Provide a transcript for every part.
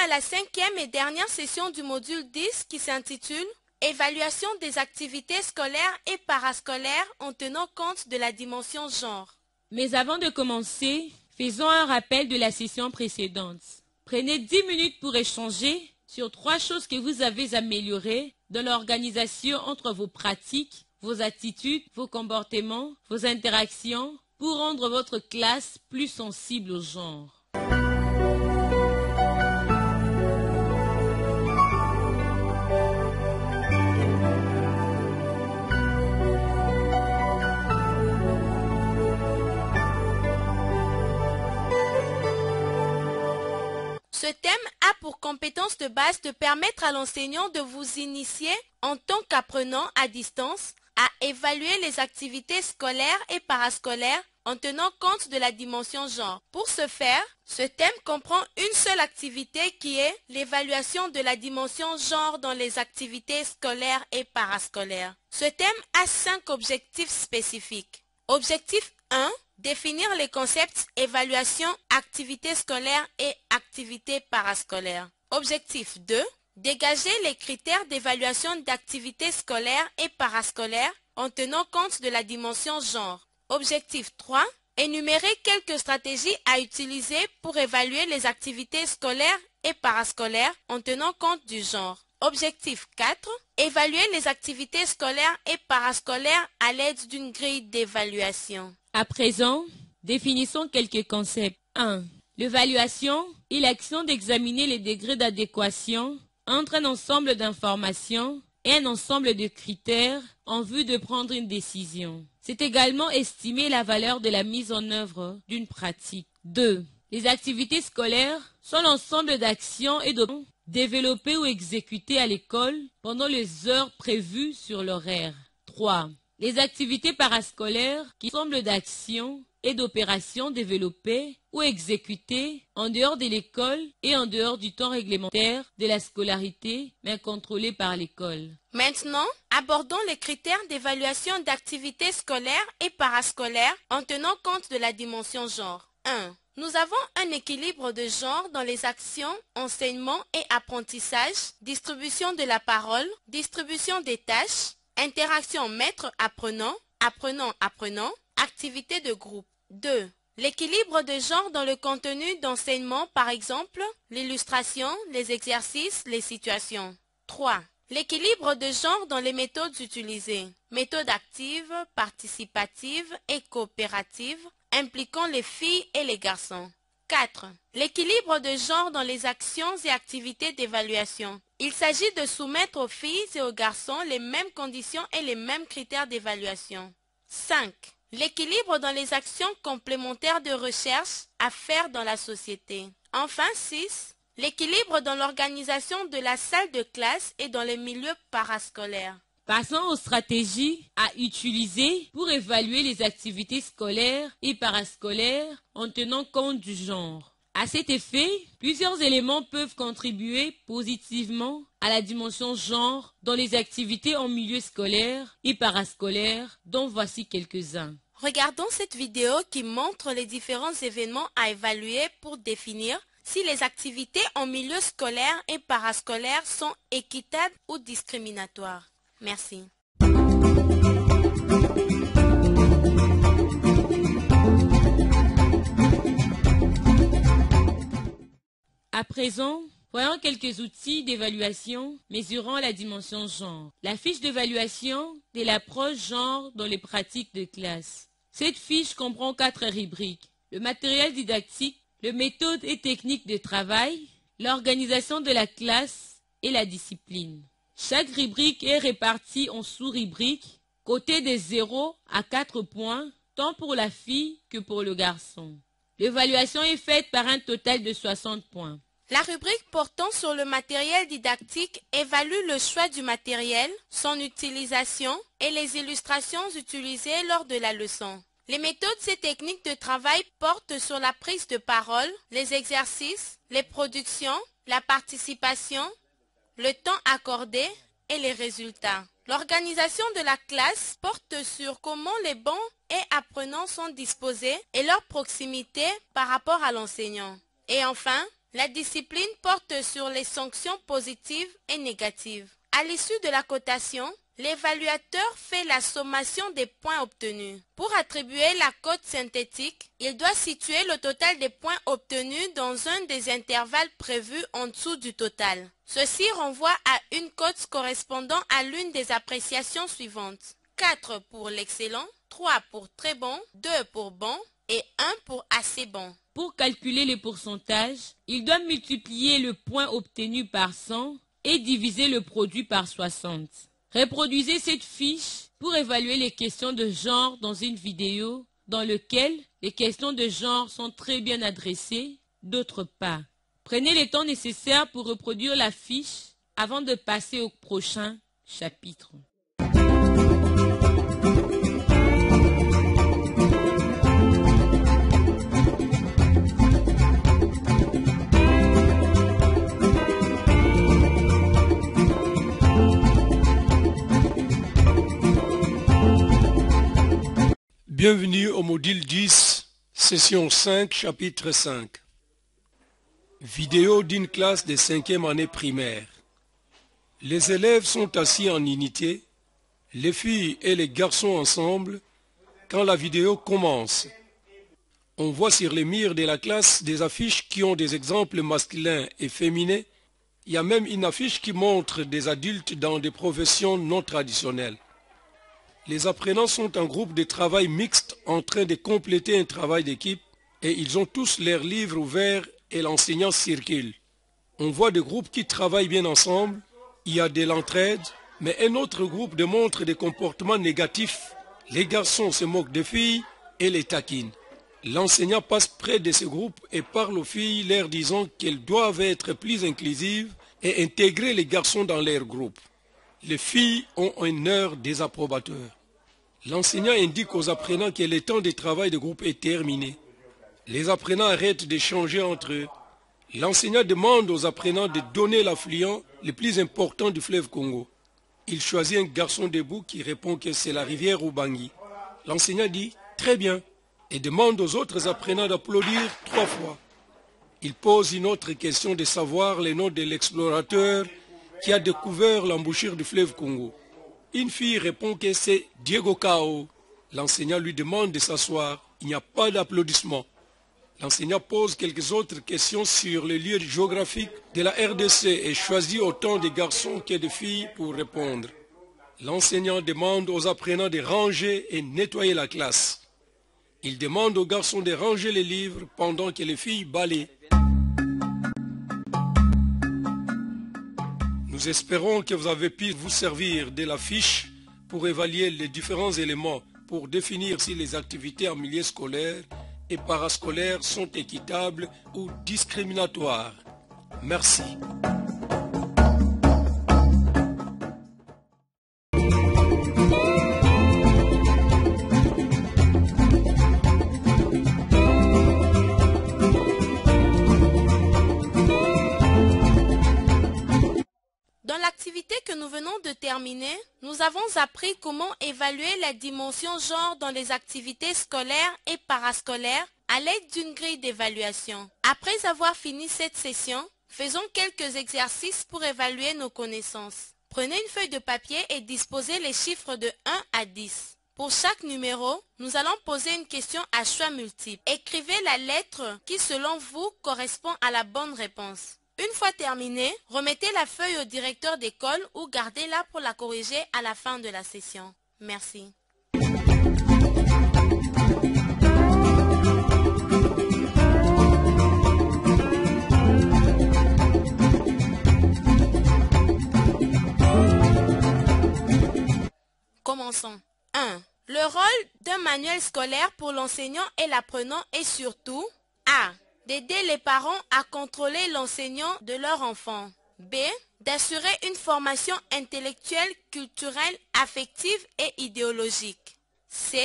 à la 5e et dernière session du module 10 qui s'intitule « Évaluation des activités scolaires et parascolaires en tenant compte de la dimension genre ». Mais avant de commencer, faisons un rappel de la session précédente. Prenez 10 minutes pour échanger sur 3 choses que vous avez améliorées dans l'organisation entre vos pratiques, vos attitudes, vos comportements, vos interactions pour rendre votre classe plus sensible au genre. Ce thème a pour compétence de base de permettre à l'enseignant de vous initier en tant qu'apprenant à distance à évaluer les activités scolaires et parascolaires en tenant compte de la dimension genre. Pour ce faire, ce thème comprend une seule activité qui est l'évaluation de la dimension genre dans les activités scolaires et parascolaires. Ce thème a 5 objectifs spécifiques. Objectif 1. Définir les concepts évaluation, activités scolaires et activités parascolaires. Objectif 2. Dégager les critères d'évaluation d'activités scolaires et parascolaires en tenant compte de la dimension genre. Objectif 3. Énumérer quelques stratégies à utiliser pour évaluer les activités scolaires et parascolaires en tenant compte du genre. Objectif 4. Évaluer les activités scolaires et parascolaires à l'aide d'une grille d'évaluation. À présent, définissons quelques concepts. 1. L'évaluation est l'action d'examiner les degrés d'adéquation entre un ensemble d'informations et un ensemble de critères en vue de prendre une décision. C'est également estimer la valeur de la mise en œuvre d'une pratique. 2. Les activités scolaires sont l'ensemble d'actions et d'opérations développées ou exécutées à l'école pendant les heures prévues sur l'horaire. 3. Les activités parascolaires qui sont l'ensemble d'actions et d'opérations développées ou exécutées en dehors de l'école et en dehors du temps réglementaire de la scolarité, mais contrôlées par l'école. Maintenant, abordons les critères d'évaluation d'activités scolaires et parascolaires en tenant compte de la dimension genre. 1. Nous avons un équilibre de genre dans les actions, enseignement et apprentissage, distribution de la parole, distribution des tâches, interaction maître-apprenant, apprenant-apprenant, activité de groupe. 2. L'équilibre de genre dans le contenu d'enseignement, par exemple, l'illustration, les exercices, les situations. 3. L'équilibre de genre dans les méthodes utilisées. Méthodes actives, participatives et coopératives, impliquant les filles et les garçons. 4. L'équilibre de genre dans les actions et activités d'évaluation. Il s'agit de soumettre aux filles et aux garçons les mêmes conditions et les mêmes critères d'évaluation. 5. L'équilibre dans les actions complémentaires de recherche à faire dans la société. Enfin 6. L'équilibre dans l'organisation de la salle de classe et dans les milieux parascolaires. Passons aux stratégies à utiliser pour évaluer les activités scolaires et parascolaires en tenant compte du genre. À cet effet, plusieurs éléments peuvent contribuer positivement à la dimension genre dans les activités en milieu scolaire et parascolaire, dont voici quelques-uns. Regardons cette vidéo qui montre les différents événements à évaluer pour définir si les activités en milieu scolaire et parascolaire sont équitables ou discriminatoires. Merci. À présent, voyons quelques outils d'évaluation mesurant la dimension genre. La fiche d'évaluation de l'approche genre dans les pratiques de classe. Cette fiche comprend 4 rubriques. Le matériel didactique, les méthodes et techniques de travail, l'organisation de la classe et la discipline. Chaque rubrique est répartie en sous-rubriques, cotées de 0 à 4 points, tant pour la fille que pour le garçon. L'évaluation est faite par un total de 60 points. La rubrique portant sur le matériel didactique évalue le choix du matériel, son utilisation et les illustrations utilisées lors de la leçon. Les méthodes et techniques de travail portent sur la prise de parole, les exercices, les productions, la participation, le temps accordé et les résultats. L'organisation de la classe porte sur comment les bancs et apprenants sont disposés et leur proximité par rapport à l'enseignant. Et enfin, La discipline porte sur les sanctions positives et négatives. À l'issue de la cotation, l'évaluateur fait la sommation des points obtenus. Pour attribuer la cote synthétique, il doit situer le total des points obtenus dans un des intervalles prévus en dessous du total. Ceci renvoie à une cote correspondant à l'une des appréciations suivantes. 4 pour l'excellent, 3 pour très bon, 2 pour bon et 1 pour assez bon. Pour calculer les pourcentages, il doit multiplier le point obtenu par 100 et diviser le produit par 60. Reproduisez cette fiche pour évaluer les questions de genre dans une vidéo dans laquelle les questions de genre sont très bien adressées, d'autres pas. Prenez le temps nécessaire pour reproduire la fiche avant de passer au prochain chapitre. Bienvenue au module 10, session 5, chapitre 5. Vidéo d'une classe de 5e année primaire. Les élèves sont assis en unité, les filles et les garçons ensemble, quand la vidéo commence. On voit sur les murs de la classe des affiches qui ont des exemples masculins et féminins. Il y a même une affiche qui montre des adultes dans des professions non traditionnelles. Les apprenants sont un groupe de travail mixte en train de compléter un travail d'équipe et ils ont tous leurs livres ouverts et l'enseignant circule. On voit des groupes qui travaillent bien ensemble, il y a de l'entraide, mais un autre groupe démontre des comportements négatifs. Les garçons se moquent des filles et les taquinent. L'enseignant passe près de ce groupe et parle aux filles leur disant qu'elles doivent être plus inclusives et intégrer les garçons dans leur groupe. Les filles ont un air désapprobateur. L'enseignant indique aux apprenants que le temps de travail de groupe est terminé. Les apprenants arrêtent d'échanger entre eux. L'enseignant demande aux apprenants de donner l'affluent le plus important du fleuve Congo. Il choisit un garçon debout qui répond que c'est la rivière Ubangi. L'enseignant dit « Très bien » et demande aux autres apprenants d'applaudir 3 fois. Il pose une autre question de savoir le nom de l'explorateur qui a découvert l'embouchure du fleuve Congo. Une fille répond que c'est Diego Cao. L'enseignant lui demande de s'asseoir. Il n'y a pas d'applaudissement. L'enseignant pose quelques autres questions sur les lieux géographiques de la RDC et choisit autant de garçons que de filles pour répondre. L'enseignant demande aux apprenants de ranger et nettoyer la classe. Il demande aux garçons de ranger les livres pendant que les filles balaient. Nous espérons que vous avez pu vous servir de la fiche pour évaluer les différents éléments pour définir si les activités en milieu scolaire et parascolaire sont équitables ou discriminatoires. Merci. Dans l'activité que nous venons de terminer, nous avons appris comment évaluer la dimension genre dans les activités scolaires et parascolaires à l'aide d'une grille d'évaluation. Après avoir fini cette session, faisons quelques exercices pour évaluer nos connaissances. Prenez une feuille de papier et disposez les chiffres de 1 à 10. Pour chaque numéro, nous allons poser une question à choix multiple. Écrivez la lettre qui, selon vous, correspond à la bonne réponse. Une fois terminé, remettez la feuille au directeur d'école ou gardez-la pour la corriger à la fin de la session. Merci. Commençons. 1. Le rôle d'un manuel scolaire pour l'enseignant et l'apprenant est surtout A. D'aider les parents à contrôler l'enseignant de leur enfant. B. D'assurer une formation intellectuelle, culturelle, affective et idéologique. C.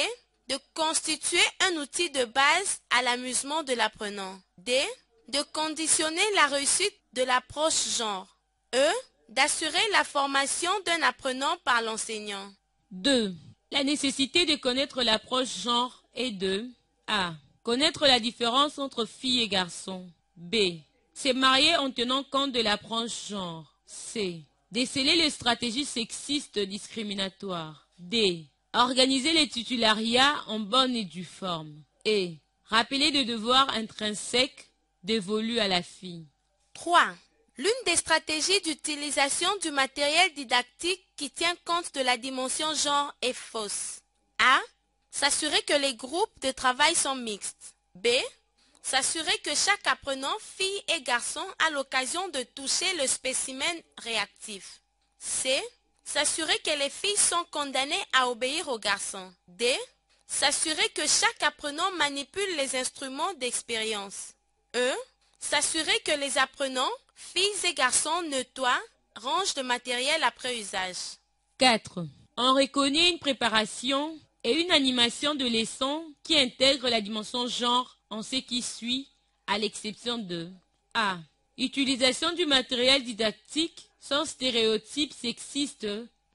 De constituer un outil de base à l'amusement de l'apprenant. D. De conditionner la réussite de l'approche genre. E. D'assurer la formation d'un apprenant par l'enseignant. 2. La nécessité de connaître l'approche genre est de A. Connaître la différence entre filles et garçons. B. Se marier en tenant compte de l'approche genre. C. Déceler les stratégies sexistes discriminatoires. D. Organiser les titulariats en bonne et due forme. Et. Rappeler le devoir intrinsèque dévolu à la fille. 3. L'une des stratégies d'utilisation du matériel didactique qui tient compte de la dimension genre est fausse. A. S'assurer que les groupes de travail sont mixtes. B. S'assurer que chaque apprenant, fille et garçon, a l'occasion de toucher le spécimen réactif. C. S'assurer que les filles sont condamnées à obéir aux garçons. D. S'assurer que chaque apprenant manipule les instruments d'expérience. E. S'assurer que les apprenants, filles et garçons, nettoient, rangent le matériel après usage. 4. On reconnaît une préparation et une animation de leçons qui intègrent la dimension genre en ce qui suit, à l'exception de A. Utilisation du matériel didactique sans stéréotypes sexistes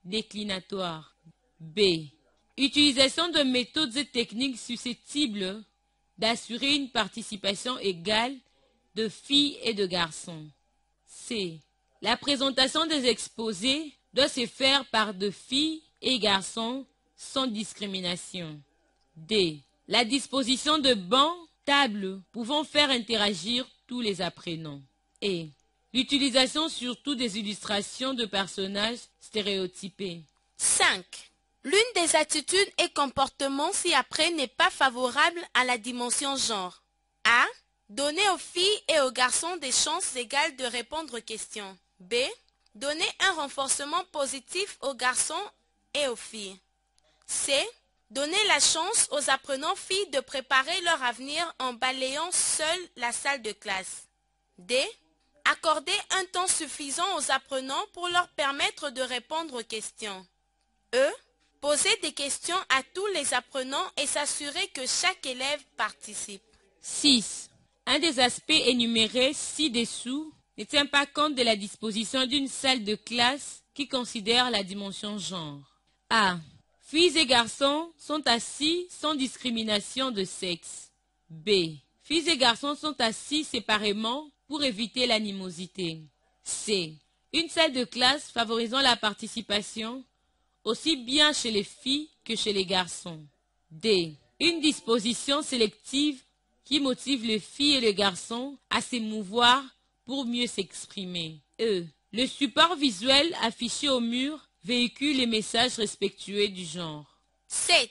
déclinatoires. B. Utilisation de méthodes et techniques susceptibles d'assurer une participation égale de filles et de garçons. C. La présentation des exposés doit se faire par de filles et garçons sans discrimination. D. La disposition de bancs, tables pouvant faire interagir tous les apprenants. Et l'utilisation surtout des illustrations de personnages stéréotypés. 5. L'une des attitudes et comportements ci-après n'est pas favorable à la dimension genre. A. Donner aux filles et aux garçons des chances égales de répondre aux questions. B. Donner un renforcement positif aux garçons et aux filles. C. Donner la chance aux apprenants filles de préparer leur avenir en balayant seuls la salle de classe. D. Accorder un temps suffisant aux apprenants pour leur permettre de répondre aux questions. E. Poser des questions à tous les apprenants et s'assurer que chaque élève participe. 6. Un des aspects énumérés ci-dessous ne tient pas compte de la disposition d'une salle de classe qui considère la dimension genre. A. Filles et garçons sont assis sans discrimination de sexe. B. Filles et garçons sont assis séparément pour éviter l'animosité. C. Une salle de classe favorisant la participation aussi bien chez les filles que chez les garçons. D. Une disposition sélective qui motive les filles et les garçons à s'émouvoir pour mieux s'exprimer. E. Le support visuel affiché au mur véhicule les messages respectueux du genre. 7.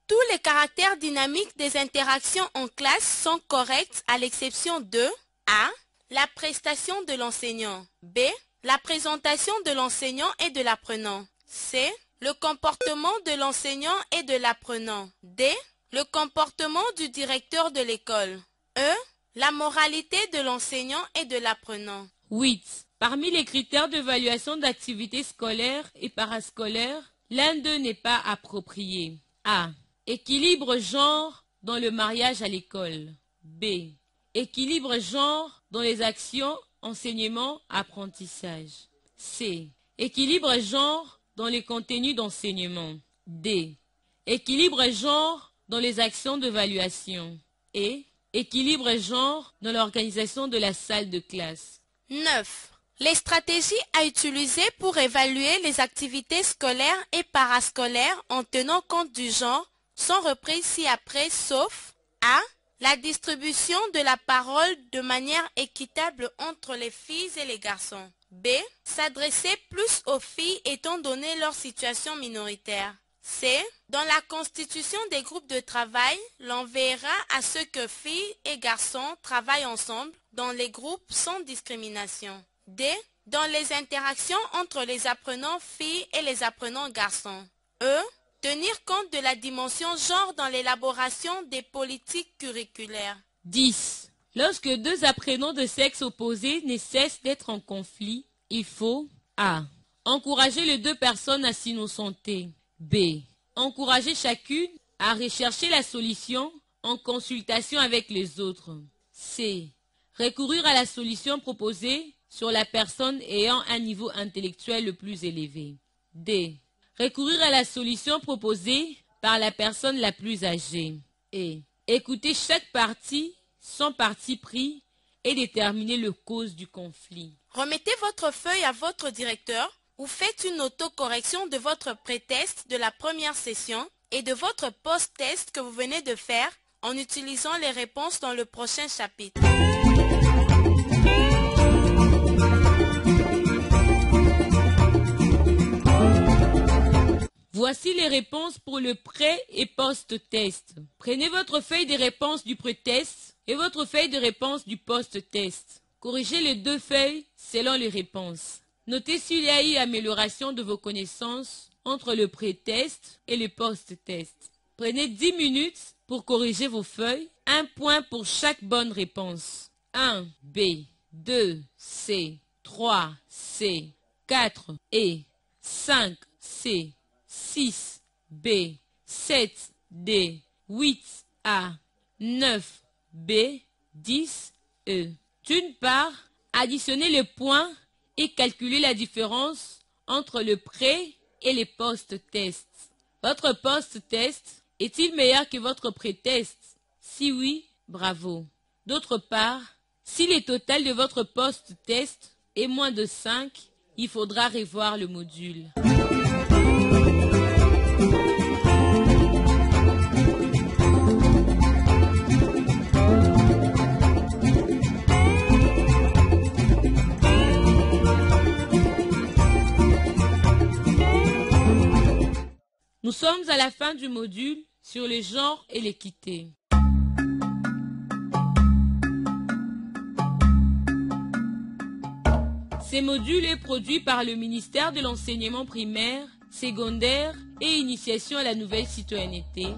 Tous les caractères dynamiques des interactions en classe sont corrects à l'exception de A. La prestation de l'enseignant. B. La présentation de l'enseignant et de l'apprenant. C. Le comportement de l'enseignant et de l'apprenant. D. Le comportement du directeur de l'école. E. La moralité de l'enseignant et de l'apprenant. 8. Parmi les critères d'évaluation d'activités scolaires et parascolaires, l'un d'eux n'est pas approprié. A. Équilibre genre dans le mariage à l'école. B. Équilibre genre dans les actions enseignement-apprentissage. C. Équilibre genre dans les contenus d'enseignement. D. Équilibre genre dans les actions d'évaluation. Et équilibre genre dans l'organisation de la salle de classe. 9. Les stratégies à utiliser pour évaluer les activités scolaires et parascolaires en tenant compte du genre sont reprises ci-après sauf A. La distribution de la parole de manière équitable entre les filles et les garçons. B. S'adresser plus aux filles étant donné leur situation minoritaire. C. Dans la constitution des groupes de travail, l'on veillera à ce que filles et garçons travaillent ensemble dans les groupes sans discrimination. D. Dans les interactions entre les apprenants filles et les apprenants garçons. E. Tenir compte de la dimension genre dans l'élaboration des politiques curriculaires. 10. Lorsque deux apprenants de sexe opposé ne cessent d'être en conflit, il faut A. Encourager les deux personnes à s'innocenter. B. Encourager chacune à rechercher la solution en consultation avec les autres. C. Recourir à la solution proposée sur la personne ayant un niveau intellectuel le plus élevé. D. Recourir à la solution proposée par la personne la plus âgée. Et écouter chaque partie sans parti pris et déterminer le cause du conflit. Remettez votre feuille à votre directeur ou faites une autocorrection de votre pré-test de la première session et de votre post-test que vous venez de faire en utilisant les réponses dans le prochain chapitre. Voici les réponses pour le pré- et post-test. Prenez votre feuille de réponse du pré-test et votre feuille de réponse du post-test. Corrigez les deux feuilles selon les réponses. Notez s'il y a eu amélioration de vos connaissances entre le pré-test et le post-test. Prenez 10 minutes pour corriger vos feuilles. 1 point pour chaque bonne réponse. 1 B, 2 C, 3 C, 4 E, 5 C, 6 B, 7 D, 8 A, 9 B, 10 E. D'une part, additionnez les points et calculez la différence entre le pré et les post-tests. Votre post-test est-il meilleur que votre pré-test? Si oui, bravo. D'autre part, si le total de votre post-test est moins de 5, il faudra revoir le module. Nous sommes à la fin du module sur le genre et l'équité. Ce module est produit par le ministère de l'enseignement primaire, secondaire et initiation à la nouvelle citoyenneté